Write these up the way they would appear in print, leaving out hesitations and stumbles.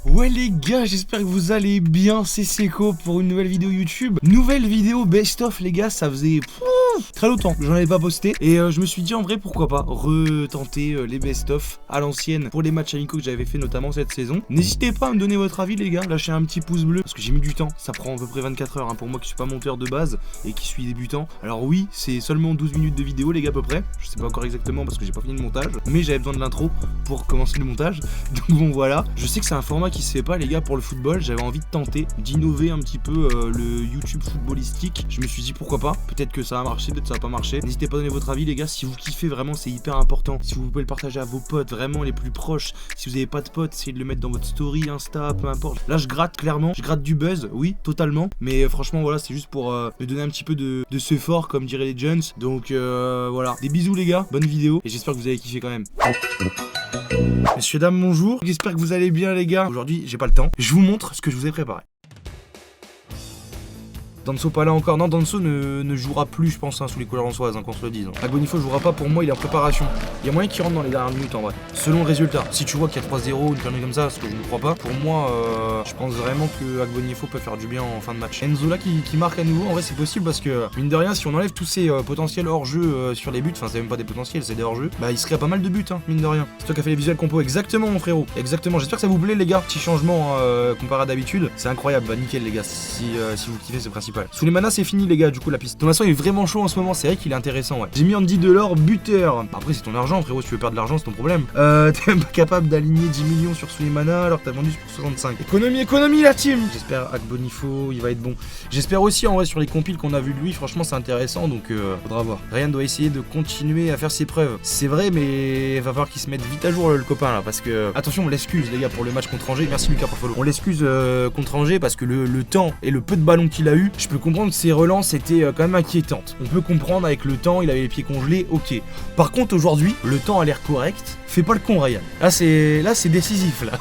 Ouais les gars, j'espère que vous allez bien, c'est Seko pour une nouvelle vidéo YouTube. Nouvelle vidéo best of les gars, ça faisait très longtemps que j'en avais pas posté. Et je me suis dit en vrai pourquoi pas retenter les best of à l'ancienne pour les matchs amicaux que j'avais fait notamment cette saison. N'hésitez pas à me donner votre avis les gars, lâchez un petit pouce bleu parce que j'ai mis du temps. Ça prend à peu près 24 heures pour moi qui suis pas monteur de base et qui suis débutant. Alors oui, c'est seulement 12 minutes de vidéo les gars à peu près. Je sais pas encore exactement parce que j'ai pas fini le montage, mais j'avais besoin de l'intro pour commencer le montage. Donc bon voilà, je sais que c'est un format qui se fait pas les gars pour le football. J'avais envie de tenter, d'innover un petit peu le YouTube footballistique. Je me suis dit pourquoi pas, peut-être que ça va marcher, peut-être que ça va pas marcher. N'hésitez pas à donner votre avis les gars, si vous kiffez vraiment c'est hyper important. Si vous pouvez le partager à vos potes, vraiment les plus proches. Si vous avez pas de potes, essayez de le mettre dans votre story, Insta, peu importe. Là je gratte clairement, je gratte du buzz, oui totalement. Mais franchement voilà, c'est juste pour me donner un petit peu de ce fort comme diraient les Jones. Donc voilà, des bisous les gars, bonne vidéo et j'espère que vous avez kiffé quand même. Messieurs dames bonjour, j'espère que vous allez bien les gars. Aujourd'hui j'ai pas le temps, je vous montre ce que je vous ai préparé. Danso pas là encore, non Danso ne jouera plus je pense sous les couleurs ansoises qu'on se le dise. Agbonifo jouera pas, pour moi il est en préparation. Il y a moyen qu'il rentre dans les dernières minutes en vrai. Selon le résultat, si tu vois qu'il y a 3-0 une connerie comme ça, ce que je ne crois pas, pour moi je pense vraiment que Agbonifo peut faire du bien en fin de match. Enzo là qui marque à nouveau, en vrai c'est possible parce que mine de rien si on enlève tous ces potentiels hors jeu sur les buts, enfin c'est même pas des potentiels, c'est des hors jeu, bah il serait à pas mal de buts mine de rien. C'est toi qui as fait les visuels compo, exactement mon frérot, exactement. J'espère que ça vous plaît les gars, petit changement comparé à d'habitude, c'est incroyable, bah nickel les gars, si vous kiffez c'est principal. Sous les manas c'est fini les gars, du coup la piste. Thomasson il est vraiment chaud en ce moment, c'est vrai qu'il est intéressant ouais. J'ai mis Andy Delors buteur. Après c'est ton argent frérot, si tu veux perdre de l'argent c'est ton problème. T'es même pas capable d'aligner 10 millions sur Souleymana alors que t'as vendu pour 65. Économie la team. J'espère Agbonifo il va être bon. J'espère aussi en vrai sur les compiles qu'on a vu de lui, franchement c'est intéressant donc faudra voir. Ryan doit essayer de continuer à faire ses preuves. C'est vrai mais il va falloir qu'il se mette vite à jour le copain là parce que attention on l'excuse les gars pour le match contre Angers. Merci Lucas pour follow. On l'excuse contre Angers parce que le temps et le peu de ballons qu'il a eu, je peux comprendre que ses relances étaient quand même inquiétantes. On peut comprendre avec le temps, il avait les pieds congelés, ok. Par contre aujourd'hui, le temps a l'air correct. Fais pas le con Ryan. Là c'est décisif là.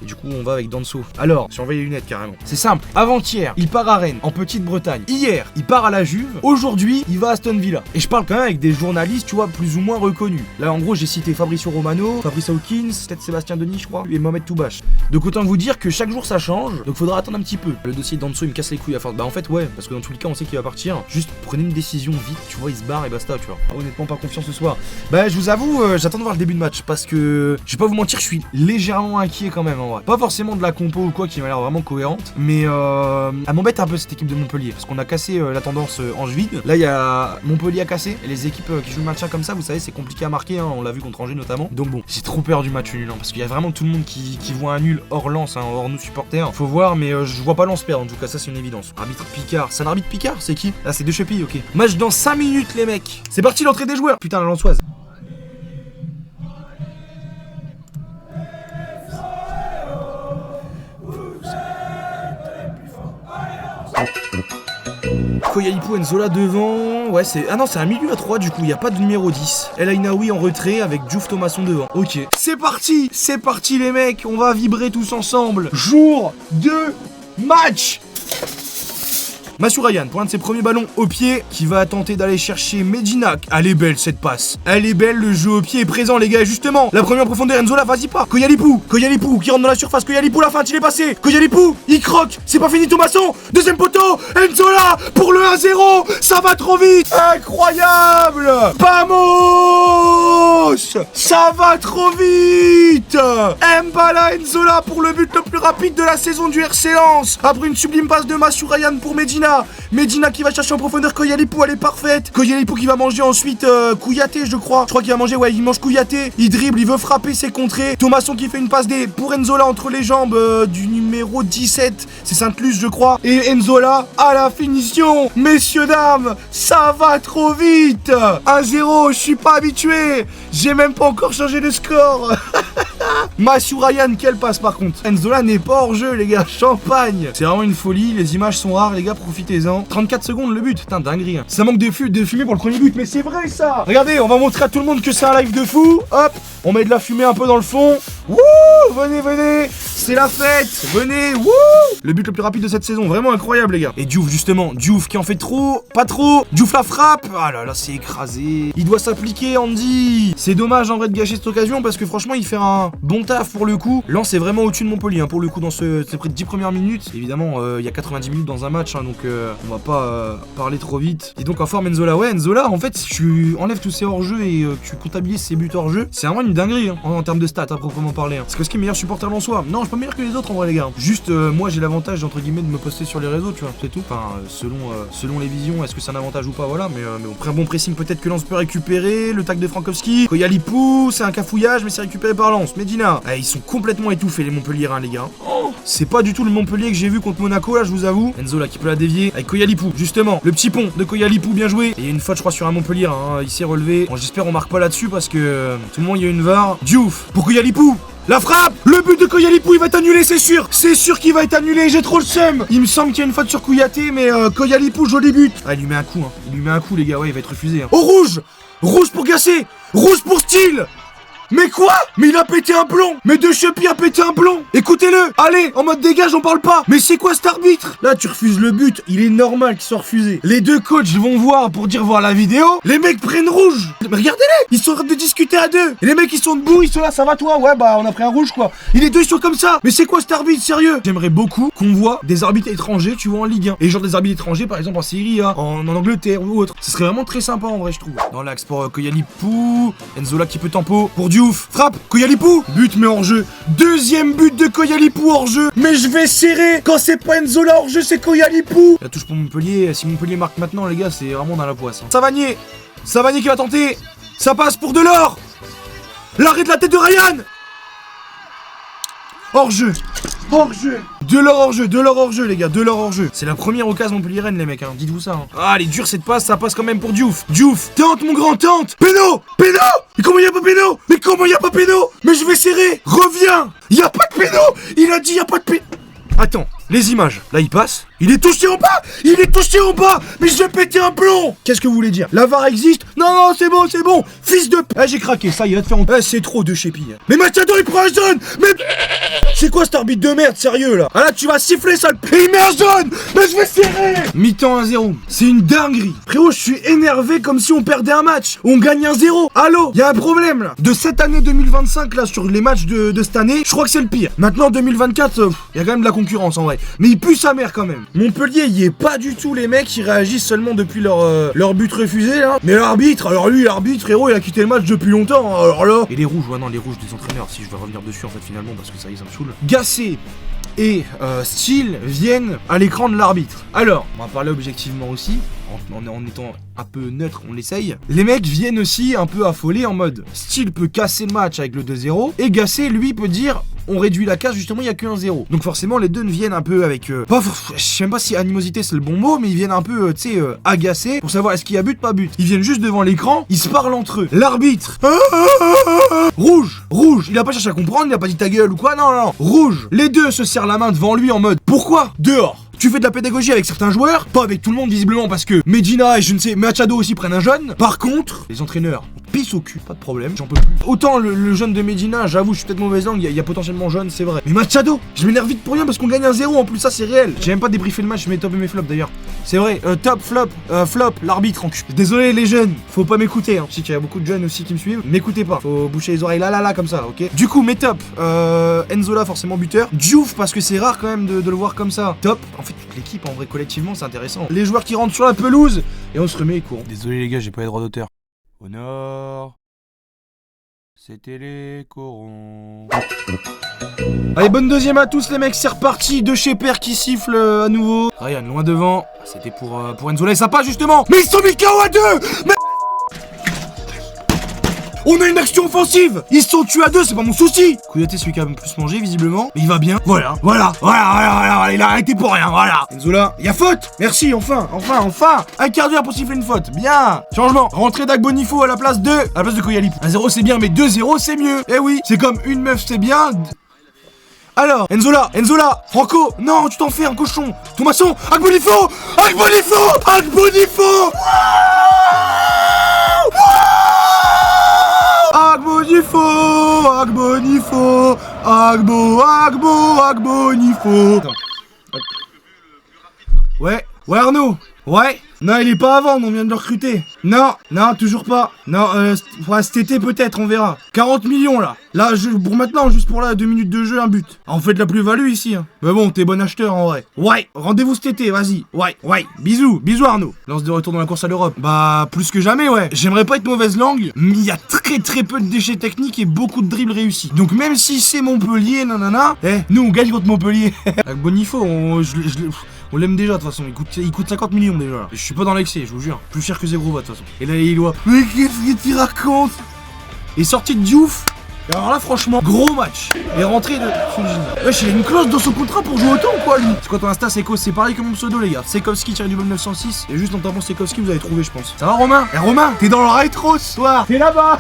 Et du coup on va avec Danso. Alors, si on envoie les lunettes carrément. C'est simple. Avant-hier, il part à Rennes, en Petite-Bretagne. Hier, il part à la Juve. Aujourd'hui, il va à Aston Villa. Et je parle quand même avec des journalistes, tu vois, plus ou moins reconnus. Là, en gros, j'ai cité Fabrizio Romano, Fabrice Hawkins, peut-être Sébastien Denis, je crois, et Mohamed Toubache. Donc autant vous dire que chaque jour ça change. Donc faudra attendre un petit peu. Le dossier Danso, il me casse les couilles à force. Bah en fait, ouais, parce que dans tous les cas, on sait qu'il va partir. Juste prenez une décision vite, tu vois, il se barre et basta, tu vois. Ah, honnêtement, pas confiance ce soir. Bah, je vous avoue, j'attends de voir le début de match parce que je vais pas vous mentir, je suis légèrement inquiet quand même en vrai. Pas forcément de la compo ou quoi qui m'a l'air vraiment cohérente, mais elle m'embête un peu cette équipe de Montpellier parce qu'on a cassé la tendance angevine. Là il y a Montpellier à casser et les équipes qui jouent le maintien comme ça, vous savez c'est compliqué à marquer, on l'a vu contre Angers notamment. Donc bon, j'ai trop peur du match nul parce qu'il y a vraiment tout le monde qui voit un nul hors Lens, hors nous supporters. Faut voir, mais je vois pas Lens perdre en tout cas, ça c'est une évidence. Arbitre Picard, c'est un arbitre Picard, c'est qui? Ah c'est De Chepille, ok. Match dans 5 minutes les mecs. C'est parti l'entrée des joueurs. Putain la Lensoise. Koyalipou, Enzola devant. Ouais, c'est. Ah non, c'est un milieu à 3 du coup, il n'y a pas de numéro 10. El Ainaoui en retrait avec Diouf Thomasson devant. Ok. C'est parti les mecs, on va vibrer tous ensemble. Jour de match. Massourayan pour un de ses premiers ballons au pied qui va tenter d'aller chercher Medina. Elle est belle cette passe. Elle est belle, le jeu au pied est présent les gars. Et justement, la première profondeur, Enzola, vas-y pas. Koyalipou qui rentre dans la surface. Koyalipou, la feinte, il est passé. Koyalipou, il croque. C'est pas fini Thomasson. Deuxième poteau. Enzola pour le 1-0. Ça va trop vite. Incroyable. Vamos. Ça va trop vite. Mbala Enzola pour le but le plus rapide de la saison du RC Lens. Après une sublime passe de Massourayan pour Medina qui va chercher en profondeur Koyalipou, elle est parfaite. Koyalipou qui va manger ensuite Kouyaté je crois qu'il va manger, ouais il mange Kouyaté. Il dribble, il veut frapper, c'est contré. Thomasson qui fait une passe pour Enzola entre les jambes du numéro 17, c'est Sainte-Luce je crois. Et Enzola à la finition. Messieurs dames, ça va trop vite. 1-0, je suis pas habitué. J'ai même pas encore changé de score. Massourayan, quelle passe par contre. Enzola n'est pas hors jeu les gars, champagne. C'est vraiment une folie, les images sont rares les gars, profitez-en. 34 secondes le but, putain dinguerie hein. Ça manque de fumée pour le premier but, mais c'est vrai ça. Regardez, on va montrer à tout le monde que c'est un live de fou. Hop, On met de la fumée un peu dans le fond. Wouh, venez, venez. C'est la fête. Venez, wouh. Le but le plus rapide de cette saison, vraiment incroyable les gars. Et Diouf justement, Diouf qui en fait trop, pas trop. Diouf la frappe. Ah là là, c'est écrasé. Il doit s'appliquer Andy. C'est dommage en vrai de gâcher cette occasion parce que franchement il fait un bon taf pour le coup. Lens est vraiment au-dessus de Montpellier hein, pour le coup dans ces près de 10 premières minutes. Évidemment il y a 90 minutes dans un match hein, donc on va pas parler trop vite. Et donc en forme Enzola, ouais Enzola en fait si tu enlèves tous ces hors-jeux et tu comptabilises ses buts hors-jeu, c'est vraiment une dinguerie hein, en termes de stats à proprement parler. Hein. C'est que ce qui est meilleur supporter lensois. Non, je suis pas meilleur que les autres en vrai les gars. Juste moi j'ai l'avantage entre guillemets de me poster sur les réseaux, tu vois, c'est tout. Enfin selon les visions, est-ce que c'est un avantage ou pas, voilà. Mais bon, bon pressing peut-être que Lens peut récupérer. Le tac de Frankowski. Koyalipou, c'est un cafouillage mais c'est récupéré par Lens. Medina, ils sont complètement étouffés les Montpelliérains les gars. Oh, c'est pas du tout le Montpellier que j'ai vu contre Monaco là, je vous avoue. Enzo là qui peut la dévier avec Koyalipou, justement. Le petit pont de Koyalipou, bien joué. Et il y a une faute je crois sur un Montpellier, hein. Il s'est relevé. Bon, j'espère on marque pas là-dessus parce que tout le monde il y a une VAR. Diouf pour Koyalipou. La frappe! Le but de Koyalipou, il va être annulé, c'est sûr! C'est sûr qu'il va être annulé, j'ai trop le seum! Il me semble qu'il y a une faute sur Kouyaté, mais Koyalipou, joli but! Ah, il lui met un coup, hein. Il lui met un coup, les gars, ouais, il va être refusé. Hein. Oh, rouge! Rouge pour Gassé! Rouge pour Steele! Mais quoi? Mais il a pété un plomb! Mais De Chepi a pété un plomb! Écoutez-le! Allez, en mode dégage, on parle pas! Mais c'est quoi cet arbitre? Là, tu refuses le but, il est normal qu'il soit refusé. Les deux coachs vont voir pour dire voir la vidéo. Les mecs prennent rouge! Mais regardez-les! Ils sont en train de discuter à deux! Et les mecs, ils sont debout, ils sont là, ça va toi? Ouais, bah, on a pris un rouge, quoi. Et les deux, ils sont comme ça! Mais c'est quoi cet arbitre, sérieux? J'aimerais beaucoup qu'on voit des arbitres étrangers, tu vois, en Ligue 1. Et genre des arbitres étrangers, par exemple, en Syrie, en Angleterre ou autre. Ce serait vraiment très sympa, en vrai, je trouve. Dans l'axe pour Koyalipou. Enzola qui peut tempo. Pour Diouf. Frappe! Koyalipou! But mais hors jeu. Deuxième but de Koyalipou hors jeu. Mais je vais serrer. Quand c'est pas Enzola hors jeu, c'est Koyalipou. La touche pour Montpellier. Si Montpellier marque maintenant, les gars, c'est vraiment dans la poisse. Hein. Savanier qui va tenter. Ça passe pour Delors. L'arrêt de la tête de Ryan. Hors jeu. Hors jeu. Delors hors jeu les gars, Delors hors jeu. C'est la première occasion Montpellier-Rennes les mecs, hein. Dites-vous ça. Hein. Ah, elle est dure cette passe, ça passe quand même pour Diouf. Diouf, tente mon grand, tente. Péno. Mais comment y a pas péno? Mais je vais serrer. Reviens. Y a pas de péno. Il a dit y a pas de péno. Attends, les images. Là, il passe. Il est touché en bas. Mais je vais péter un plomb. Qu'est-ce que vous voulez dire? La VAR existe? Non, c'est bon. Fils de p... j'ai craqué, ça, il va te faire honte. C'est trop de Chepi. Mais Machado, il prend un jaune. Mais... c'est quoi cet arbitre de merde, sérieux, là? Ah là, tu vas siffler, sale... Et il met un jaune. Mais je vais serrer. Mi-temps 1-0. C'est une dinguerie. Frérot, je suis énervé comme si on perdait un match. On gagne 1-0. Allô? Y a un problème, là. De cette année 2025, là, sur les matchs de cette année, je crois que c'est le pire. Maintenant, 2024, y a quand même de la concurrence, en vrai. Mais il pue sa mère, quand même. Montpellier, y est pas du tout les mecs qui réagissent seulement depuis leur but refusé là. Mais l'arbitre, alors lui, frérot, il a quitté le match depuis longtemps, hein, alors là. Et les rouges, ouais non, les rouges des entraîneurs, si je vais revenir dessus en fait finalement parce que ça y est, ça me saoule. Gassé et Steele viennent à l'écran de l'arbitre. Alors, on va parler objectivement aussi, en étant un peu neutre, on l'essaye. Les mecs viennent aussi un peu affolés en mode Steele peut casser le match avec le 2-0 et Gassé lui peut dire on réduit la casse, justement il y a que 1-0. Donc forcément les deux ne viennent un peu avec je sais même pas si animosité c'est le bon mot, mais ils viennent un peu tu sais agacés pour savoir est-ce qu'il y a but, pas but. Ils viennent juste devant l'écran, ils se parlent entre eux. L'arbitre rouge, il a pas cherché à comprendre, il a pas dit ta gueule ou quoi, non, rouge. Les deux se serrent la main devant lui en mode pourquoi dehors. Tu fais de la pédagogie avec certains joueurs, pas avec tout le monde visiblement parce que Medina et je ne sais, Machado aussi prennent un jaune. Par contre, les entraîneurs pissent au cul, pas de problème, j'en peux plus. Autant le jeune de Medina, j'avoue, je suis peut-être mauvaise langue, il y a potentiellement jaune, c'est vrai. Mais Machado, je m'énerve vite pour rien parce qu'on gagne 1-0 en plus, ça c'est réel. J'ai même pas débriefé le match, mes top et mes flops d'ailleurs. C'est vrai, top, flop, l'arbitre en cul. Désolé les jeunes, faut pas m'écouter, hein. Je sais qu'il y a beaucoup de jeunes aussi qui me suivent, m'écoutez pas. Faut boucher les oreilles là, comme ça, ok. Du coup, mes top, Enzola forcément buteur. Diouf parce que c'est rare quand même de le voir comme ça. Top, en fait toute l'équipe en vrai collectivement c'est intéressant. Les joueurs qui rentrent sur la pelouse et on se remet les cours. Désolé les gars, j'ai pas les droits d'auteur. Au nord, c'était les corons. Allez, bonne deuxième à tous les mecs, c'est reparti. De chez Père qui siffle à nouveau. Ryan loin devant, c'était pour Enzola et ça passe justement. Mais ils sont mis KO à deux. Mais on a une action offensive. Ils se sont tués à deux, c'est pas mon souci. Kouyaté celui qui a le plus mangé visiblement. Mais il va bien. Voilà. Il a arrêté pour rien, voilà. Enzola, il y a faute. Merci, enfin. Un quart d'heure pour siffler une faute. Bien. Changement. Rentrée d'Agbonifo à la place de Koyalipou. 1-0 c'est bien, mais 2-0 c'est mieux. Eh oui, c'est comme une meuf c'est bien. Alors, Enzola, Franco, non, tu t'en fais un cochon. Thomasson, Agbonifo. Agbonifo, Agbonifo. Ouais, Arnaud. Ouais. Non, il est pas à vendre, on vient de le recruter. Non, toujours pas. Non, cet été peut-être, on verra. 40 millions là. Là, pour maintenant, juste pour là, 2 minutes de jeu, un but. On fait de la plus-value ici. Hein. Mais bon, t'es bon acheteur en vrai. Ouais, rendez-vous cet été, vas-y. Ouais. Bisous Arnaud. Lance de retour dans la course à l'Europe. Bah, plus que jamais, ouais. J'aimerais pas être mauvaise langue, mais il y a très peu de déchets techniques et beaucoup de dribbles réussis. Donc même si c'est Montpellier, nanana, nous on gagne contre Montpellier. Avec Bonifo, on l'aime déjà de toute façon, il coûte 50 millions déjà. Je suis pas dans l'excès, je vous jure. Plus cher que Zegrova de toute façon. Et là, il doit. Mais qu'est-ce qu'il raconte? Et sorti de Diouf. Et alors là, franchement, gros match. Et rentrée de Fulgini. Wesh, il a une clause dans son contrat pour jouer autant ou quoi, lui? C'est quoi ton Insta, Sekos? C'est pareil que mon pseudo, les gars. Sekowski-906. Et juste en tapant Sekowski, vous avez trouvé, je pense. Ça va, Romain? Eh, Romain, t'es dans le rétro ce soir. T'es là-bas.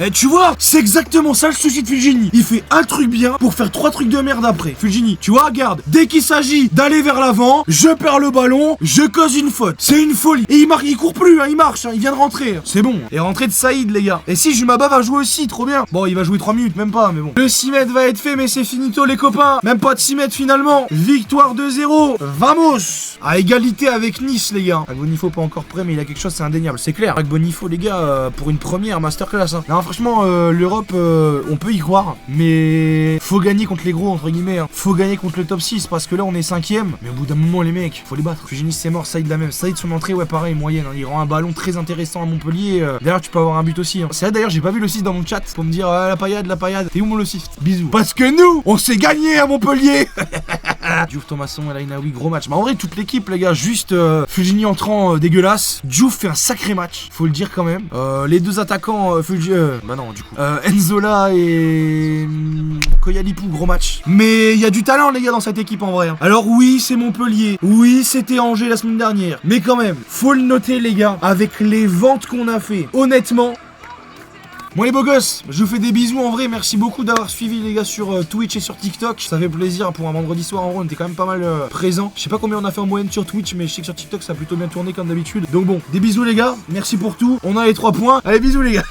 Eh, tu vois, c'est exactement ça le souci de Fulgini. Il fait un truc bien pour faire 3 trucs de merde après. Fulgini, tu vois, regarde, dès qu'il s'agit d'aller vers l'avant, je perds le ballon, je cause une faute. C'est une folie. Et il court plus, hein, il marche, hein, il vient de rentrer. C'est bon. Et rentrée de Saïd, les gars. Et si Jumaba va jouer aussi, trop bien. Bon, il va jouer 3 minutes, même pas, mais bon. Le 6 mètres va être fait, mais c'est finito, les copains. Même pas de 6 mètres finalement. Victoire 2-0. Vamos. À égalité avec Nice, les gars. Agbonifo pas encore prêt, mais il a quelque chose, c'est indéniable. C'est clair. Agbonifo, les gars, pour une première masterclass. Hein. Non, franchement, l'Europe, on peut y croire, mais faut gagner contre les gros, entre guillemets. Hein. Faut gagner contre le top 6, parce que là, on est 5ème. Mais au bout d'un moment, les mecs, faut les battre. Fulgini, c'est mort. Saïd, la même. Saïd, son entrée, ouais, pareil, moyenne. Hein. Il rend un ballon très intéressant à Montpellier. D'ailleurs, tu peux avoir un but aussi. Hein. C'est vrai, d'ailleurs, j'ai pas vu le 6 dans mon chat pour me dire la paillade. T'es où mon le 6? Bisous. Parce que nous, on s'est gagné à Montpellier. Diouf, Thomasson, El Ainaoui, gros match. Mais en vrai, toute l'équipe, les gars, juste Fulgini entrant dégueulasse. Diouf fait un sacré match, faut le dire quand même. Les deux attaquants, bah non, du coup. Enzola et Koyalipou, gros match. Mais il y a du talent, les gars, dans cette équipe en vrai. Hein. Alors oui, c'est Montpellier. Oui, c'était Angers la semaine dernière. Mais quand même, faut le noter, les gars, avec les ventes qu'on a fait. Honnêtement. Bon les beaux gosses, je vous fais des bisous en vrai, merci beaucoup d'avoir suivi les gars sur Twitch et sur TikTok, ça fait plaisir pour un vendredi soir en vrai, on était quand même pas mal présents. Je sais pas combien on a fait en moyenne sur Twitch, mais je sais que sur TikTok ça a plutôt bien tourné comme d'habitude. Donc bon, des bisous les gars, merci pour tout, on a les 3 points, allez bisous les gars.